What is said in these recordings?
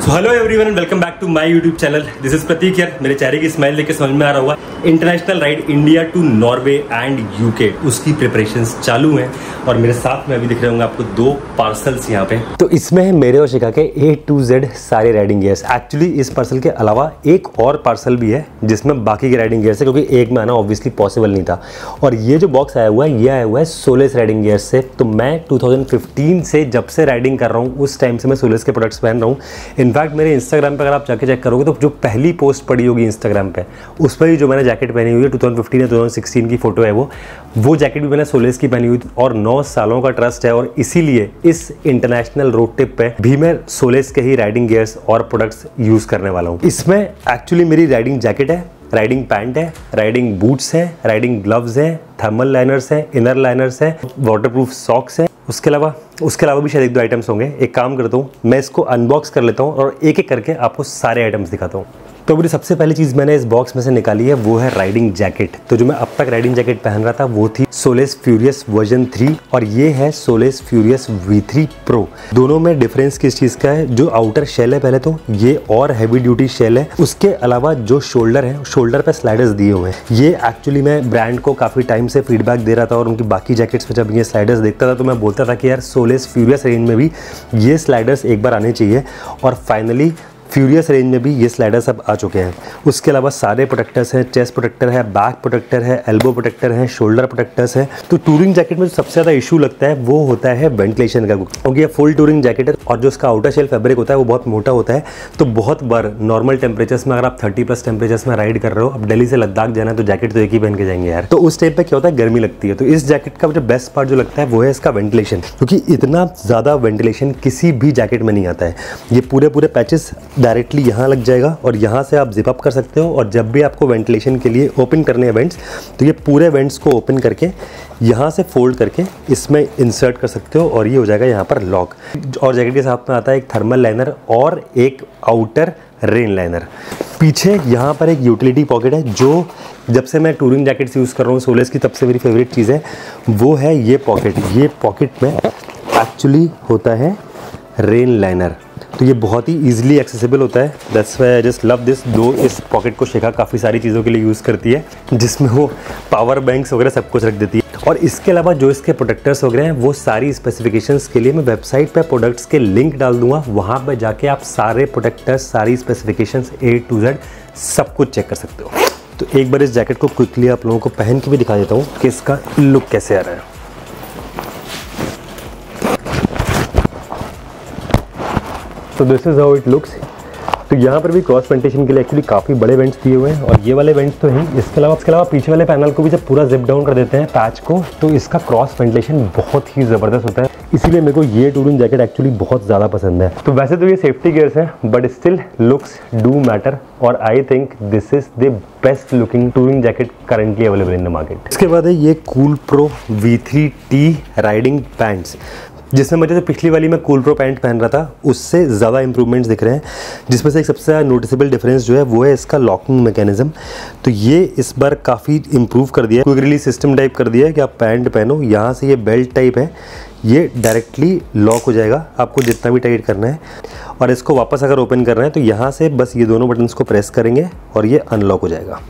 Hello everyone and welcome back to my YouTube channel. This is Prateek यार। मेरे चेहरे की स्माइल देख के समझ में आ रहा होगा international ride India to Norway and UK उसकी प्रिपरेशंस चालू हैं और मेरे साथ में अभी दिख रहे होंगे आपको दो पार्सल्स यहाँ पे। तो इसमें है मेरे और शिखा के A to Z सारे राइडिंग गियर्स। एक्चुअली इस पार्सल के अलावा एक और पार्सल भी है जिसमें बाकी के राइडिंग गियर्स है, क्योंकि एक में आना ऑब्वियसली पॉसिबल नहीं था। और ये जो बॉक्स आया हुआ है ये आया हुआ है सोलेस राइडिंग गियर्स से। तो मैं 2015 से जब से राइडिंग कर रहा हूँ उस टाइम से मैं सोलेस के प्रोडक्ट्स पहन रहा हूँ। इनफैक्ट मेरे इंस्टाग्राम पे अगर आप जाके चेक करोगे तो जो पहली पोस्ट पड़ी होगी इंस्टाग्राम पे उस पर ही जो मैंने जैकेट पहनी हुई है 2015 या 2016 की फोटो है वो जैकेट भी मैंने सोलेस की पहनी हुई थी और 9 सालों का ट्रस्ट है। और इसीलिए इस इंटरनेशनल रोड ट्रिप पे भी मैं सोलेस के ही राइडिंग गियर्स और प्रोडक्ट्स यूज करने वाला हूँ। इसमें एक्चुअली मेरी राइडिंग जैकेट है, राइडिंग पैंट है, राइडिंग बूट्स है, राइडिंग ग्लव्स है, थर्मल लाइनर्स है, इनर लाइनर्स है, वाटरप्रूफ सॉक्स है। उसके अलावा भी शायद एक दो आइटम्स होंगे। एक काम करता हूँ मैं इसको अनबॉक्स कर लेता हूँ और एक एक करके आपको सारे आइटम्स दिखाता हूँ। तो मेरी सबसे पहली चीज़ मैंने इस बॉक्स में से निकाली है वो है राइडिंग जैकेट। तो जो मैं अब तक राइडिंग जैकेट पहन रहा था वो थी सोलेस फ्यूरियस वर्जन 3 और ये है सोलेस फ्यूरियस V3 प्रो। दोनों में डिफरेंस किस चीज़ का है, जो आउटर शेल है पहले तो ये और हैवी ड्यूटी शेल है। उसके अलावा जो शोल्डर है, शोल्डर पे स्लाइडर्स दिए हुए हैं। ये एक्चुअली मैं ब्रांड को काफ़ी टाइम से फीडबैक दे रहा था और उनकी बाकी जैकेट्स में जब ये स्लाइडर्स देखता था तो मैं बोलता था कि यार सोलेस फ्यूरियस रेंज में भी ये स्लाइडर्स एक बार आने चाहिए। और फाइनली फ्यूरियस रेंज में भी ये स्लाइडर्स अब आ चुके हैं। उसके अलावा सारे प्रोटेक्टर्स हैं, चेस्ट प्रोटेक्टर है, बैक प्रोटेक्टर है, एल्बो प्रोटेक्टर है, शोल्डर प्रोटेक्टर्स है। तो टूरिंग जैकेट में जो सबसे ज़्यादा इशू लगता है वो होता है वेंटिलेशन का, क्योंकि ये फुल टूरिंग जैकेट है और जो उसका आउटर शेल फैब्रिक होता है वो बहुत मोटा होता है। तो बहुत बार नॉर्मल टेम्परेचर्स में अगर आप 30+ टेम्परेचर्स में राइड कर रहे हो, अब दिल्ली से लद्दाख जाना है तो जैकेट तो एक ही पहन के जाएंगे यार। तो उस टाइम पर क्या होता है, गर्मी लगती है। तो इस जैकेट का जो बेस्ट पार्ट जो लगता है वो है इसका वेंटिलेशन, क्योंकि इतना ज़्यादा वेंटिलेशन किसी भी जैकेट में नहीं आता है। ये पूरे पैचेस डायरेक्टली यहाँ लग जाएगा और यहाँ से आप जिप अप कर सकते हो। और जब भी आपको वेंटिलेशन के लिए ओपन करने हैं वेंट्स तो ये पूरे वेंट्स को ओपन करके यहाँ से फोल्ड करके इसमें इंसर्ट कर सकते हो और ये हो जाएगा यहाँ पर लॉक। और जैकेट के साथ में आता है एक थर्मल लाइनर और एक आउटर रेन लाइनर। पीछे यहाँ पर एक यूटिलिटी पॉकेट है जो जब से मैं टूरिंग जैकेट्स यूज़ कर रहा हूँ सोलेस की, तब से मेरी फेवरेट चीज़ है वो है ये पॉकेट। ये पॉकेट में एक्चुअली होता है रेन लाइनर, तो ये बहुत ही ईजिली एक्सेसिबल होता है। That's why I just love this. दो इस पॉकेट को शिखा काफ़ी सारी चीज़ों के लिए यूज़ करती है जिसमें वो पावर बैंक्स वगैरह सब कुछ रख देती है। और इसके अलावा जो इसके प्रोटेक्टर्स वगैरह हैं वो सारी स्पेसिफिकेशंस के लिए मैं वेबसाइट पे प्रोडक्ट्स के लिंक डाल दूंगा। वहाँ पर जाके आप सारे प्रोटेक्टर्स, सारी स्पेसिफिकेशंस A to Z सब कुछ चेक कर सकते हो। तो एक बार इस जैकेट को क्विकली आप लोगों को पहन के भी दिखा देता हूँ कि इसका लुक कैसे आ रहा है। तो this is how it looks. तो यहाँ पर भी क्रॉस वेंटिलेशन के लिए एक्चुअली काफ़ी बड़े वेंट्स दिए हुए हैं और ये वाले वेंट्स तो हैं। इसके अलावा पीछे वाले पैनल को भी जब पूरा जिप डाउन कर देते हैं पैच को तो इसका क्रॉस वेंटिलेशन बहुत ही ज़बरदस्त होता है। इसीलिए मेरे को ये टूरिंग जैकेट एक्चुअली बहुत ज़्यादा पसंद है। तो वैसे तो ये सेफ्टी गियर्स हैं but still looks do matter और I think this is the best looking touring jacket currently available in the market. इसके बाद है ये cool pro V3T riding pants, जिसमें मुझे जो पिछली वाली में कूल प्रो पैंट पहन रहा था उससे ज़्यादा इंप्रूवमेंट्स दिख रहे हैं। जिसमें से एक सबसे ज़्यादा नोटिसेबल डिफरेंस जो है वो है इसका लॉकिंग मैकेनिज्म। तो ये इस बार काफ़ी इंप्रूव कर दिया है, क्विक रिलीज सिस्टम टाइप कर दिया है कि आप पैंट पहनो, यहाँ से ये बेल्ट टाइप है, ये डायरेक्टली लॉक हो जाएगा आपको जितना भी टाइट करना है। और इसको वापस अगर ओपन करना है तो यहाँ से बस ये दोनों बटन्स को प्रेस करेंगे और ये अनलॉक हो जाएगा।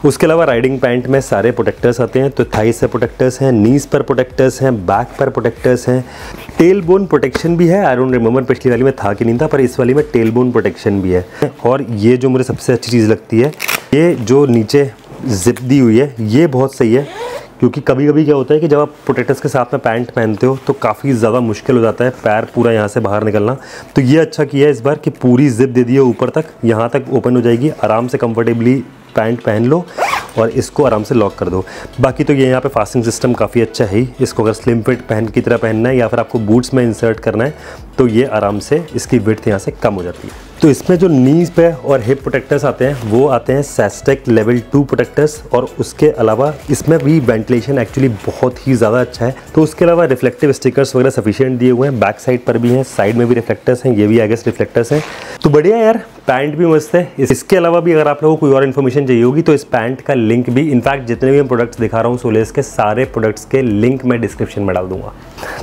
उसके अलावा राइडिंग पैंट में सारे प्रोटेक्टर्स आते हैं। तो थाइस से प्रोटेक्टर्स हैं, नीज पर प्रोटेक्टर्स हैं, बैक पर प्रोटेक्टर्स हैं, टेल बोन प्रोटेक्शन भी है। आई डोंट रिमेंबर पिछली वाली में था कि नहीं था, पर इस वाली में टेल बोन प्रोटेक्शन भी है। और ये जो मुझे सबसे अच्छी चीज़ लगती है, ये जो नीचे जिप दी हुई है ये बहुत सही है, क्योंकि कभी कभी क्या होता है कि जब आप प्रोटेक्टर्स के साथ में पैंट पहनते हो तो काफ़ी ज़्यादा मुश्किल हो जाता है पैर पूरा यहाँ से बाहर निकलना। तो ये अच्छा किया है इस बार कि पूरी जिप दे दी है ऊपर तक, यहाँ तक ओपन हो जाएगी। आराम से कंफर्टेबली पैंट पहन लो और इसको आराम से लॉक कर दो। बाकी तो ये यहाँ पे फास्टिंग सिस्टम काफ़ी अच्छा है ही। इसको अगर स्लिम फिट पैंट की तरह पहनना है या फिर आपको बूट्स में इंसर्ट करना है तो ये आराम से इसकी विड्थ यहाँ से कम हो जाती है। तो इसमें जो नीज पे और हिप प्रोटेक्टर्स आते हैं वो आते हैं SASTEC लेवल 2 प्रोटेक्टर्स, और उसके अलावा इसमें भी वेंटिलेशन एक्चुअली बहुत ही ज़्यादा अच्छा है। तो उसके अलावा रिफ्लेक्टिव स्टिकर्स वगैरह सफिशिएंट दिए हुए हैं, बैक साइड पर भी हैं, साइड में भी रिफ्लेक्टर्स हैं, ये भी आई गेस रिफ्लेक्टर्स हैं। तो बढ़िया यार, पैंट भी मस्त है। इसके अलावा भी अगर आप लोगों को कोई और इन्फॉर्मेशन चाहिए होगी तो इस पैंट का लिंक भी, इनफैक्ट जितने भी मैं प्रोडक्ट्स दिखा रहा हूँ सोलेस के, सारे प्रोडक्ट्स के लिंक मैं डिस्क्रिप्शन में डाल दूंगा।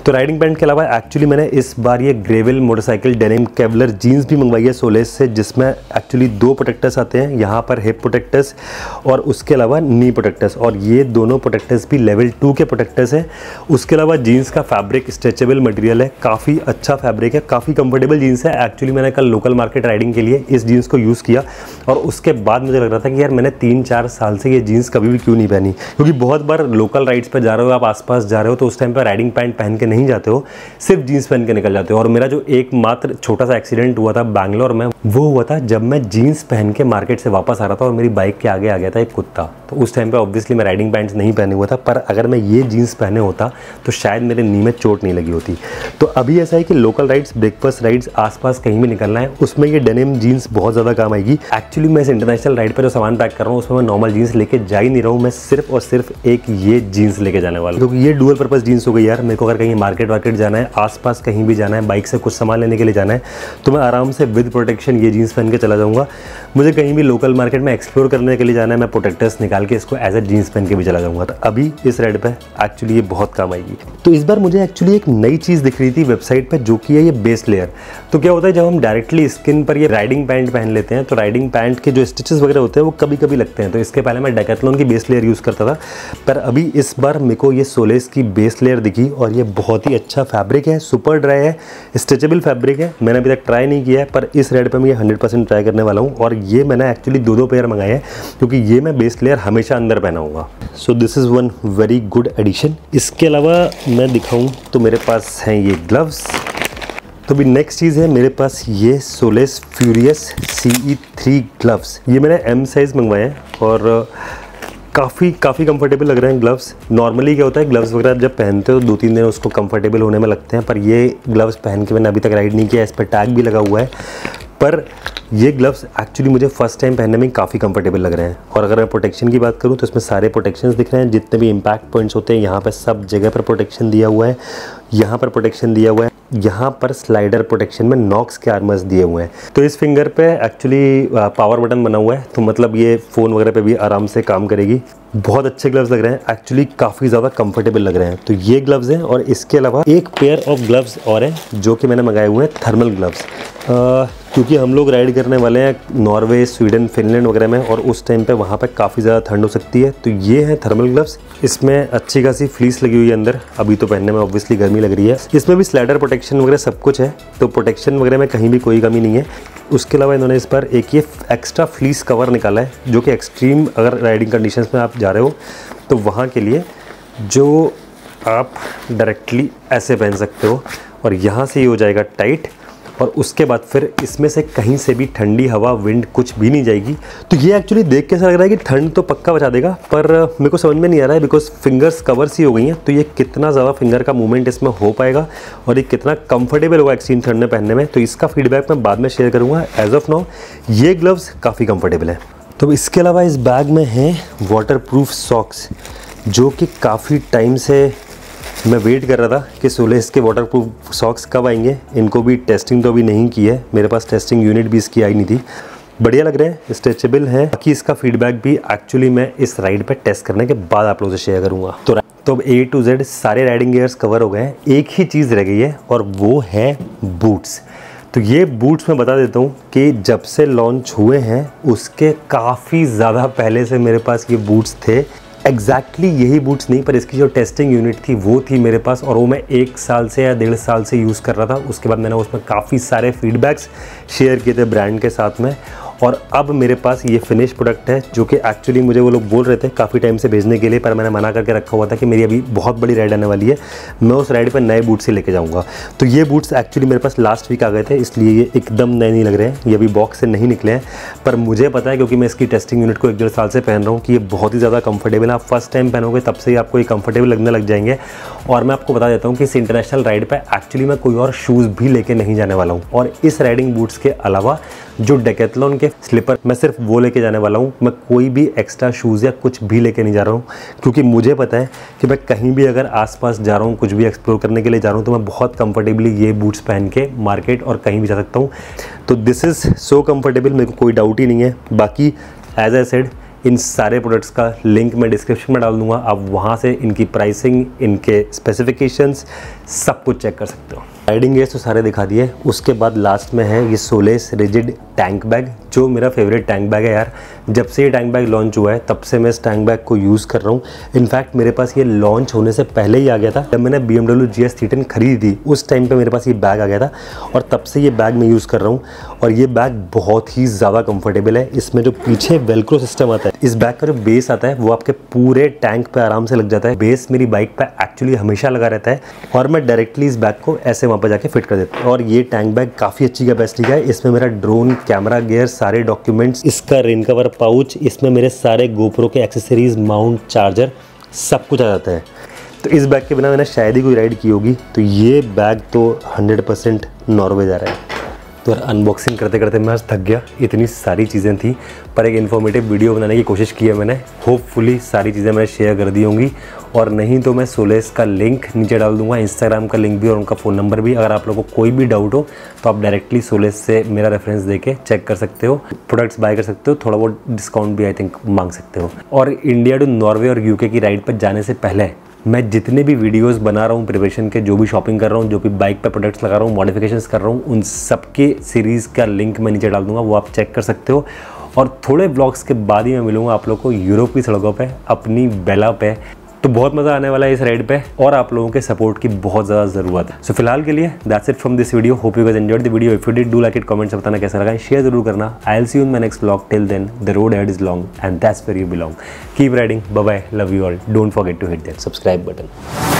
तो राइडिंग पैंट के अलावा एक्चुअली मैंने इस बार ये gravel motorcycle denim Kevlar jeans भी मंगवाई है सोलेस से, जिसमें एक्चुअली 2 प्रोटेक्टर्स आते हैं, यहाँ पर हिप प्रोटेक्टर्स और उसके अलावा नी प्रोटेक्टर्स, और ये दोनों प्रोटेक्टर्स भी लेवल 2 के प्रोटेक्टर्स हैं। उसके अलावा जीन्स का फैब्रिक स्ट्रेचेबल मटेरियल है, काफ़ी अच्छा फैब्रिक है, काफ़ी कंफर्टेबल जीन्स है। एक्चुअली मैंने कल लोकल मार्केट राइडिंग के लिए इस जीन्स को यूज़ किया और उसके बाद मुझे लग रहा था कि यार मैंने 3-4 साल से ये जीन्स कभी भी क्यों नहीं पहनी, क्योंकि बहुत बार लोकल राइड्स पर जा रहे हो, आप आसपास जा रहे हो तो उस टाइम पर राइडिंग पैंट पहन के नहीं जाते हो, सिर्फ जीन्स पहन के निकल जाते हो। और मेरा जो एकमात्र छोटा सा एक्सीडेंट हुआ था बैंगलोर में, वो हुआ था जब मैं जीन्स पहन के मार्केट से वापस आ रहा था और मेरी बाइक के आगे आ गया था एक कुत्ता। तो उस टाइम पे ऑब्वियसली मैं राइडिंग पैंट्स नहीं पहने हुआ था, पर अगर मैं ये जीन्स पहने होता तो शायद मेरे नी में चोट नहीं लगी होती। तो अभी ऐसा है कि लोकल राइड्स, ब्रेकफास्ट राइड्स, आसपास कहीं भी निकलना है, उसमें ये डेनिम जीन्स बहुत ज़्यादा काम आएगी। एक्चुअली मैं इस इंटरनेशनल राइड पर जो सामान पैक कर रहा हूँ उसमें मैं नॉर्मल जीन्स लेके जा ही नहीं रहा हूँ, मैं सिर्फ और सिर्फ एक ये जीन्स लेके जाने वाला हूँ, क्योंकि ये डुअल पर्पस जीन्स हो गई यार। मेरे को अगर कहीं मार्केट वार्केट जाना है, आसपास कहीं भी जाना है, बाइक से कुछ सामान लेने के लिए जाना है, तो मैं आराम से विद प्रोटेक्शन ये जीन्स पहन के चला जाऊँगा। मुझे कहीं भी लोकल मार्केट में एक्सप्लोर करने के लिए जाना है, मैं प्रोटेक्टर्स निकाल के इसको एज ए जीन्स पहन के भी चला जाऊँगा। तो अभी इस राइड पे एक्चुअली ये बहुत काम आएगी। तो इस बार मुझे एक्चुअली एक नई चीज़ दिख रही थी वेबसाइट पे, जो कि है ये बेस लेयर। तो क्या होता है, जब हम डायरेक्टली स्किन पर ये राइडिंग पैंट पहन लेते हैं तो राइडिंग पैंट के जो स्टिचेस वगैरह होते हैं वो कभी कभी लगते हैं। तो इसके पहले मैं डेकैथलॉन की बेस लेयर यूज़ करता था, पर अभी इस बार मेरे को ये सोलेस की बेस लेयर दिखी और ये बहुत ही अच्छा फैब्रिक है, सुपर ड्राई है, स्ट्रेचेबल फैब्रिक है। मैंने अभी तक ट्राई नहीं किया है, पर इस राइड पर मैं ये 100% ट्राई करने वाला हूँ। और ये मैंने एक्चुअली 2-2 पेयर मंगाए हैं, क्योंकि ये मैं बेस लेयर हमेशा अंदर पहनाऊँगा। So this is one very good addition. इसके अलावा मैं दिखाऊँ तो मेरे पास हैं ये ग्लव्स। तो भी नेक्स्ट चीज़ है मेरे पास ये सोलेस फ्यूरियस CE3 ग्लव्स। ये मैंने M साइज़ मंगवाए हैं और काफ़ी कंफर्टेबल लग रहे हैं ग्लव्स। नॉर्मली क्या होता है, ग्लव्स वगैरह जब पहनते हो 2-3 दिन उसको कंफर्टेबल होने में लगते हैं, पर ये ग्लव्स पहन के मैंने अभी तक राइड नहीं किया। इस पर टैग भी लगा हुआ है, पर ये ग्लव्स एक्चुअली मुझे फर्स्ट टाइम पहनने में काफ़ी कंफर्टेबल लग रहे हैं। और अगर मैं प्रोटेक्शन की बात करूँ तो इसमें सारे प्रोटेक्शंस दिख रहे हैं, जितने भी इम्पैक्ट पॉइंट्स होते हैं यहाँ पर सब जगह पर प्रोटेक्शन दिया हुआ है। यहाँ पर प्रोटेक्शन दिया हुआ है, यहाँ पर स्लाइडर प्रोटेक्शन में नॉक्स के आर्मर्स दिए हुए हैं। तो इस फिंगर पे एक्चुअली पावर बटन बना हुआ है, तो मतलब ये फ़ोन वगैरह पे भी आराम से काम करेगी। बहुत अच्छे ग्लव्स लग रहे हैं, एक्चुअली काफ़ी ज़्यादा कंफर्टेबल लग रहे हैं। तो ये ग्लव्स हैं, और इसके अलावा एक पेयर ऑफ ग्लव्स और हैं जो कि मैंने मंगाए हुए हैं, थर्मल ग्लव्स। क्योंकि हम लोग राइड करने वाले हैं नॉर्वे, स्वीडन, फिनलैंड वगैरह में, और उस टाइम पे वहाँ पे काफ़ी ज़्यादा ठंड हो सकती है। तो ये है थर्मल ग्लव्स। इसमें अच्छी खासी फ्लीस लगी हुई है अंदर, अभी तो पहनने में ऑब्वियसली गर्मी लग रही है। इसमें भी स्लाइडर प्रोटेक्शन वगैरह सब कुछ है, तो प्रोटेक्शन वगैरह में कहीं भी कोई कमी नहीं है। उसके अलावा इन्होंने इस पर एक ये एक्स्ट्रा फ्लीस कवर निकाला है, जो कि एक्सट्रीम अगर राइडिंग कंडीशंस में आप जा रहे हो तो वहाँ के लिए, जो आप डायरेक्टली ऐसे पहन सकते हो और यहाँ से ये हो जाएगा टाइट, और उसके बाद फिर इसमें से कहीं से भी ठंडी हवा, विंड कुछ भी नहीं जाएगी। तो ये एक्चुअली देख के ऐसा लग रहा है कि ठंड तो पक्का बचा देगा, पर मेरे को समझ में नहीं आ रहा है, बिकॉज फिंगर्स कवर सी हो गई हैं। तो ये कितना ज़्यादा फिंगर का मूवमेंट इसमें हो पाएगा और ये कितना कंफर्टेबल होगा एक्सट्रीम ठंड में पहनने में, तो इसका फीडबैक मैं बाद में शेयर करूँगा। एज ऑफ नाउ ये ग्लव्स काफ़ी कंफर्टेबल है। तो इसके अलावा इस बैग में है वाटरप्रूफ सॉक्स, जो कि काफ़ी टाइम से मैं वेट कर रहा था कि सोलेस के वाटरप्रूफ सॉक्स कब आएंगे। इनको भी टेस्टिंग तो अभी नहीं की है, मेरे पास टेस्टिंग यूनिट भी इसकी आई नहीं थी। बढ़िया लग रहे हैं, स्ट्रेचेबल है। बाकी इसका फीडबैक भी एक्चुअली मैं इस राइड पे टेस्ट करने के बाद आप लोगों से शेयर करूँगा। तो अब A to Z सारे राइडिंग गियर्स कवर हो गए हैं, एक ही चीज़ रह गई है और वो है बूट्स। तो ये बूट्स मैं बता देता हूँ कि जब से लॉन्च हुए हैं उसके काफ़ी ज़्यादा पहले से मेरे पास ये बूट्स थे। एग्जैक्टली यही बूट्स नहीं, पर इसकी जो टेस्टिंग यूनिट थी वो थी मेरे पास, और वो मैं 1 साल से या 1.5 साल से यूज़ कर रहा था। उसके बाद मैंने उसमें काफ़ी सारे फीडबैक्स शेयर किए थे ब्रांड के साथ में, और अब मेरे पास ये फिनिश प्रोडक्ट है जो कि एक्चुअली मुझे वो लोग बोल रहे थे काफ़ी टाइम से भेजने के लिए, पर मैंने मना करके रखा हुआ था कि मेरी अभी बहुत बड़ी राइड आने वाली है, मैं उस राइड पर नए बूट्स ही लेके जाऊँगा। तो ये बूट्स एक्चुअली मेरे पास लास्ट वीक आ गए थे, इसलिए ये एकदम नए नहीं लग रहे हैं, ये अभी बॉक्स से नहीं निकले हैं। पर मुझे पता है क्योंकि मैं इसकी टेस्टिंग यूनिट को 1-1.5 साल से पहन रहा हूँ कि ये बहुत ही ज़्यादा कंफर्टेबल है। आप फर्स्ट टाइम पहनोगे तब से ही आपको ये कंफर्टेबल लगने लग जाएंगे। और मैं आपको बता देता हूँ कि इस इंटरनेशनल राइड पे एक्चुअली मैं कोई और शूज़ भी लेके नहीं जाने वाला हूँ। और इस राइडिंग बूट्स के अलावा जो डेकैथलॉन के स्लीपर मैं सिर्फ वो लेके जाने वाला हूँ, मैं कोई भी एक्स्ट्रा शूज़ या कुछ भी लेके नहीं जा रहा हूँ, क्योंकि मुझे पता है कि मैं कहीं भी अगर आसपास जा रहा हूँ, कुछ भी एक्सप्लोर करने के लिए जा रहा हूँ, तो मैं बहुत कंफर्टेबली ये बूट्स पहन के मार्केट और कहीं भी जा सकता हूँ। तो दिस इज़ सो कंफर्टेबल, मेरे को कोई डाउट ही नहीं है। बाकी एज आई सेड, इन सारे प्रोडक्ट्स का लिंक मैं डिस्क्रिप्शन में डाल दूंगा, आप वहाँ से इनकी प्राइसिंग, इनके स्पेसिफिकेशंस सब कुछ चेक कर सकते हो। राइडिंग गेयर्स तो सारे दिखा दिए, उसके बाद लास्ट में है ये सोलेस रिजिड टैंक बैग, जो मेरा फेवरेट टैंक बैग है यार। जब से ये टैंक बैग लॉन्च हुआ है तब से मैं इस टैंक बैग को यूज़ कर रहा हूँ। इनफैक्ट मेरे पास ये लॉन्च होने से पहले ही आ गया था। जब मैंने BMW GS 310 खरीदी थी उस टाइम पे मेरे पास ये बैग आ गया था और तब से ये बैग मैं यूज़ कर रहा हूँ। और ये बैग बहुत ही ज़्यादा कंफर्टेबल है। इसमें जो पीछे वेलक्रो सिस्टम आता है, इस बैग का जो बेस आता है वो आपके पूरे टैंक पे आराम से लग जाता है। बेस मेरी बाइक पे एक्चुअली हमेशा लगा रहता है और मैं डायरेक्टली इस बैग को ऐसे वहाँ पर जाके फिट कर देता हूँ। और ये टैंक बैग काफ़ी अच्छी कैपेसिटी का है। इसमें मेरा ड्रोन, कैमरा गियर, सारे डॉक्यूमेंट्स, इसका रेन कवर पाउच, इसमें मेरे सारे गोप्रो के एक्सेसरीज, माउंट, चार्जर सब कुछ आ जाता है। तो इस बैग के बिना मैंने शायद ही कोई राइड की होगी। तो ये बैग तो 100% नॉर्वे जा रहा है। तो यार अनबॉक्सिंग करते करते मैं आज थक गया, इतनी सारी चीज़ें थी, पर एक इन्फॉर्मेटिव वीडियो बनाने की कोशिश की है मैंने। होपफुली सारी चीज़ें मैंने शेयर कर दी होंगी, और नहीं तो मैं सोलेस का लिंक नीचे डाल दूंगा, इंस्टाग्राम का लिंक भी और उनका फ़ोन नंबर भी। अगर आप लोगों को कोई भी डाउट हो तो आप डायरेक्टली सोलेस से मेरा रेफरेंस देके चेक कर सकते हो, प्रोडक्ट्स बाय कर सकते हो, थोड़ा बहुत डिस्काउंट भी आई थिंक मांग सकते हो। और इंडिया टू नॉर्वे और यूके की राइड पर जाने से पहले मैं जितने भी वीडियोस बना रहा हूँ प्रिपरेशन के, जो भी शॉपिंग कर रहा हूँ, जो भी बाइक पे प्रोडक्ट्स लगा रहा हूँ, मॉडिफिकेशंस कर रहा हूँ, उन सबके सीरीज़ का लिंक मैं नीचे डाल दूंगा, वो आप चेक कर सकते हो। और थोड़े ब्लॉग्स के बाद ही मैं मिलूँगा आप लोगों को यूरोप की सड़कों पे, अपनी बेला पे। तो बहुत मज़ा आने वाला है इस राइड पे और आप लोगों के सपोर्ट की बहुत ज़्यादा ज़रूरत है। सो फिलहाल के लिए that's it from this video. Hope you guys enjoyed the video. If you did, do like it, comments में बताना कैसा लगा, शेयर जरूर करना। I will see you in my next vlog. Till then the road ahead is long and that's where you belong. Keep riding, bye bye, love you all. Don't forget to hit that subscribe button.